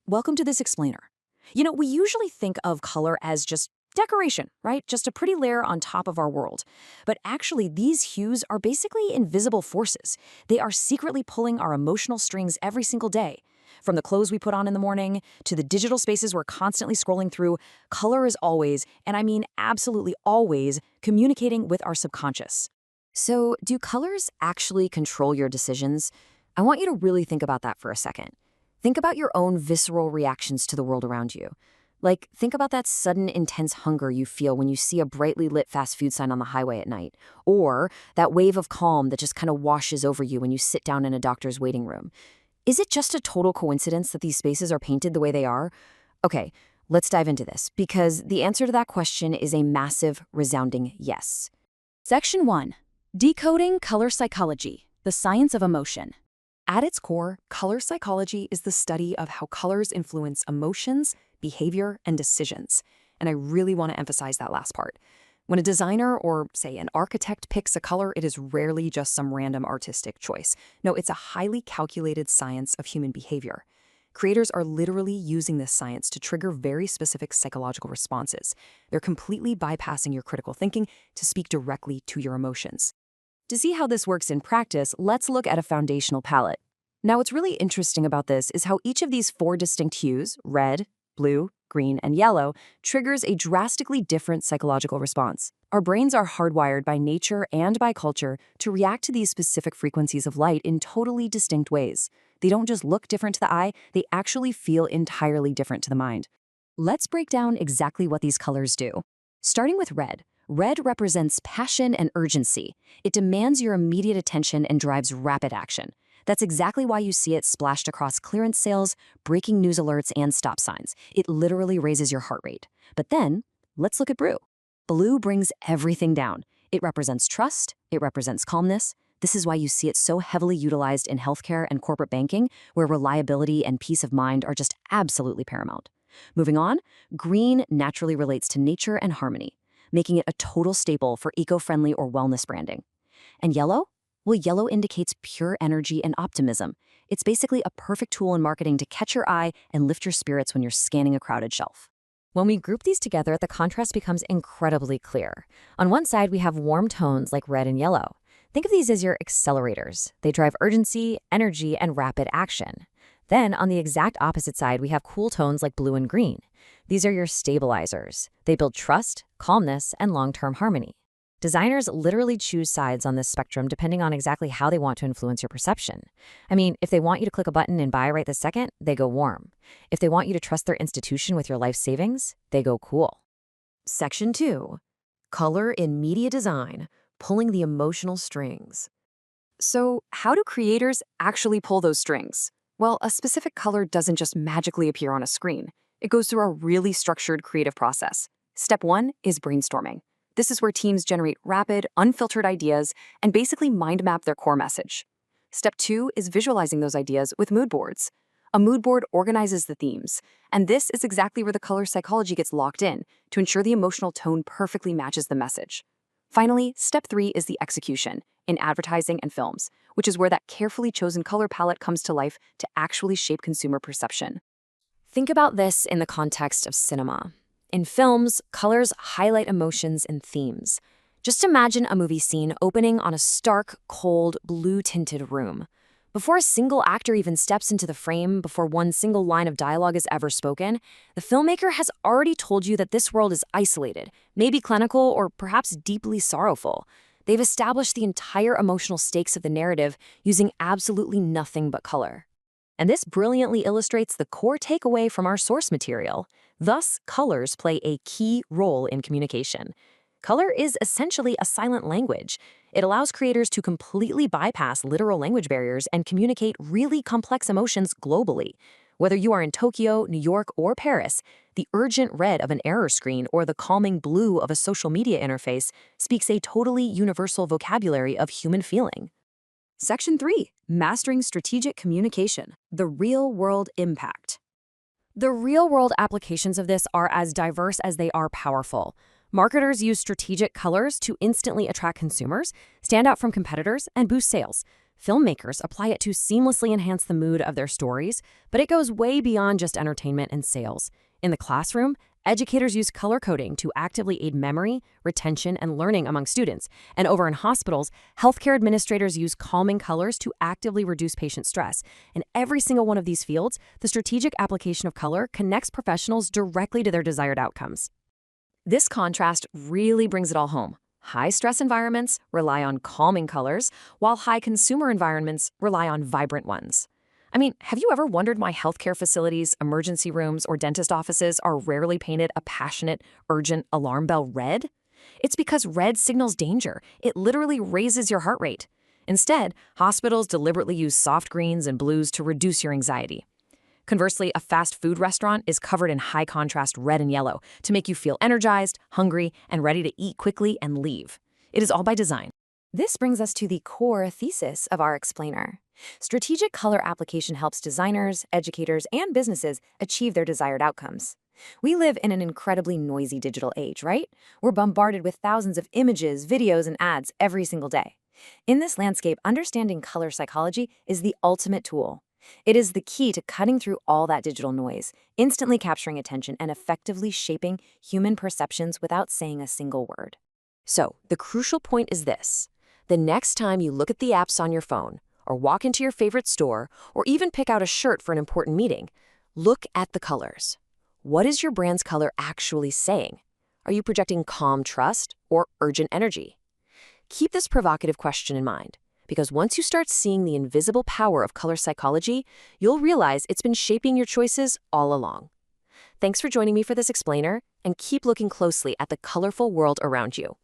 Welcome to this explainer. We usually think of color as just decoration, right? Just a pretty layer on top of our world. But actually, these hues are basically invisible forces. They are secretly pulling our emotional strings every single day. From the clothes we put on in the morning to the digital spaces we're constantly scrolling through, color is always, and I mean absolutely always, communicating with our subconscious. So, do colors actually control your decisions? I want you to really think about that for a second. Think about your own visceral reactions to the world around you. Like, think about that sudden, intense hunger you feel when you see a brightly lit fast food sign on the highway at night, or that wave of calm that just kind of washes over you when you sit down in a doctor's waiting room. Is it just a total coincidence that these spaces are painted the way they are? Okay, let's dive into this, because the answer to that question is a massive, resounding yes. Section 1. Decoding color psychology, the science of emotion. At its core, color psychology is the study of how colors influence emotions, behavior, and decisions. And I really want to emphasize that last part. When a designer or, say, an architect picks a color, it is rarely just some random artistic choice. No, it's a highly calculated science of human behavior. Creators are literally using this science to trigger very specific psychological responses. They're completely bypassing your critical thinking to speak directly to your emotions. To see how this works in practice, let's look at a foundational palette. Now, what's really interesting about this is how each of these four distinct hues, red, blue, green, and yellow, triggers a drastically different psychological response. Our brains are hardwired by nature and by culture to react to these specific frequencies of light in totally distinct ways. They don't just look different to the eye, they actually feel entirely different to the mind. Let's break down exactly what these colors do. Starting with red. Red represents passion and urgency. It demands your immediate attention and drives rapid action. That's exactly why you see it splashed across clearance sales, breaking news alerts, and stop signs. It literally raises your heart rate. But then, let's look at blue. Blue brings everything down. It represents trust, it represents calmness. This is why you see it so heavily utilized in healthcare and corporate banking, where reliability and peace of mind are just absolutely paramount. Moving on, green naturally relates to nature and harmony, making it a total staple for eco-friendly or wellness branding. And yellow? Well, yellow indicates pure energy and optimism. It's basically a perfect tool in marketing to catch your eye and lift your spirits when you're scanning a crowded shelf. When we group these together, the contrast becomes incredibly clear. On one side, we have warm tones like red and yellow. Think of these as your accelerators. They drive urgency, energy, and rapid action. Then, on the exact opposite side, we have cool tones like blue and green. These are your stabilizers. They build trust, calmness, and long-term harmony. Designers literally choose sides on this spectrum depending on exactly how they want to influence your perception. I mean, if they want you to click a button and buy right this second, they go warm. If they want you to trust their institution with your life savings, they go cool. Section 2. Color in media design, pulling the emotional strings. So, how do creators actually pull those strings? Well, a specific color doesn't just magically appear on a screen. It goes through a really structured creative process. Step 1 is brainstorming. This is where teams generate rapid, unfiltered ideas and basically mind map their core message. Step 2 is visualizing those ideas with mood boards. A mood board organizes the themes, and this is exactly where the color psychology gets locked in to ensure the emotional tone perfectly matches the message. Finally, step 3 is the execution in advertising and films, which is where that carefully chosen color palette comes to life to actually shape consumer perception. Think about this in the context of cinema. In films, colors highlight emotions and themes. Just imagine a movie scene opening on a stark, cold, blue-tinted room. Before a single actor even steps into the frame, before one single line of dialogue is ever spoken, the filmmaker has already told you that this world is isolated, maybe clinical, or perhaps deeply sorrowful. They've established the entire emotional stakes of the narrative using absolutely nothing but color. And this brilliantly illustrates the core takeaway from our source material. Thus, colors play a key role in communication. Color is essentially a silent language. It allows creators to completely bypass literal language barriers and communicate really complex emotions globally. Whether you are in Tokyo, New York, or Paris, the urgent red of an error screen or the calming blue of a social media interface speaks a totally universal vocabulary of human feeling. Section 3. Mastering Strategic Communication, the Real-World Impact. The real-world applications of this are as diverse as they are powerful. Marketers use strategic colors to instantly attract consumers, stand out from competitors, and boost sales. Filmmakers apply it to seamlessly enhance the mood of their stories, but it goes way beyond just entertainment and sales. In the classroom, educators use color coding to actively aid memory, retention, and learning among students. And over in hospitals, healthcare administrators use calming colors to actively reduce patient stress. In every single one of these fields, the strategic application of color connects professionals directly to their desired outcomes. This contrast really brings it all home. High-stress environments rely on calming colors, while high-consumer environments rely on vibrant ones. I mean, have you ever wondered why healthcare facilities, emergency rooms, or dentist offices are rarely painted a passionate, urgent alarm bell red? It's because red signals danger. It literally raises your heart rate. Instead, hospitals deliberately use soft greens and blues to reduce your anxiety. Conversely, a fast food restaurant is covered in high-contrast red and yellow to make you feel energized, hungry, and ready to eat quickly and leave. It is all by design. This brings us to the core thesis of our explainer. Strategic color application helps designers, educators, and businesses achieve their desired outcomes. We live in an incredibly noisy digital age, right? We're bombarded with thousands of images, videos, and ads every single day. In this landscape, understanding color psychology is the ultimate tool. It is the key to cutting through all that digital noise, instantly capturing attention, and effectively shaping human perceptions without saying a single word. So, the crucial point is this. The next time you look at the apps on your phone, or walk into your favorite store, or even pick out a shirt for an important meeting, look at the colors. What is your brand's color actually saying? Are you projecting calm trust or urgent energy? Keep this provocative question in mind, because once you start seeing the invisible power of color psychology, you'll realize it's been shaping your choices all along. Thanks for joining me for this explainer, and keep looking closely at the colorful world around you.